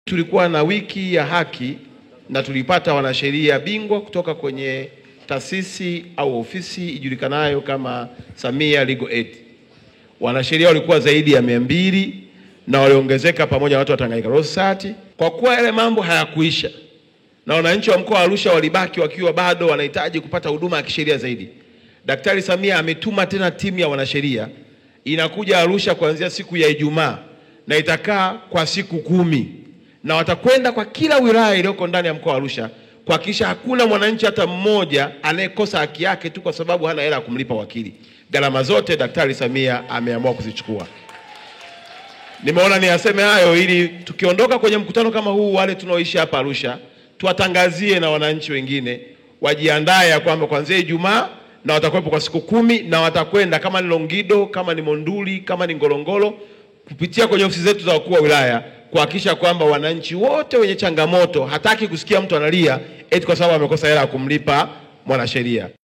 Tulikuwa na wiki ya haki na tulipata wanasheria bingwa kutoka kwenye taasisi au ofisi ijulikanayo kama Samia Legal Aid. Wanasheria walikuwa zaidi ya 200 na waliongezeka pamoja na watu wa Tanganyika Law Society. Kwa kuwa yale mambo hayakuisha na wananchi wa mkoa wa Arusha walibaki wakiwa bado wanahitaji kupata huduma ya kisheria zaidi, Daktari Samia ametuma tena timu ya wanasheria inakuja Arusha kuanzia siku ya Ijumaa na itakaa kwa siku 10. Na watakwenda kwa kila wilaya iliyoko ndani ya mkoa wa Arusha kuhakikisha hakuna mwananchi hata mmoja anayekosa haki yake tu kwa sababu hana hela ya kumlipa wakili. Gharama zote Daktari Samia ameamua kuzichukua. Nimeona niyaseme hayo ili tukiondoka kwenye mkutano kama huu, wale tunaoishi hapa Arusha tuwatangazie na wananchi wengine wajiandae kwamba kuanzia Ijumaa na watakuwepo kwa siku 10 na watakwenda kama ni Longido, kama ni Monduli, kama ni Ngorongoro, kupitia kwenye ofisi zetu za wakuu wa wilaya kuhakikisha kwamba wananchi wote wenye changamoto, hataki kusikia mtu analia eti kwa sababu amekosa hela ya kumlipa mwanasheria.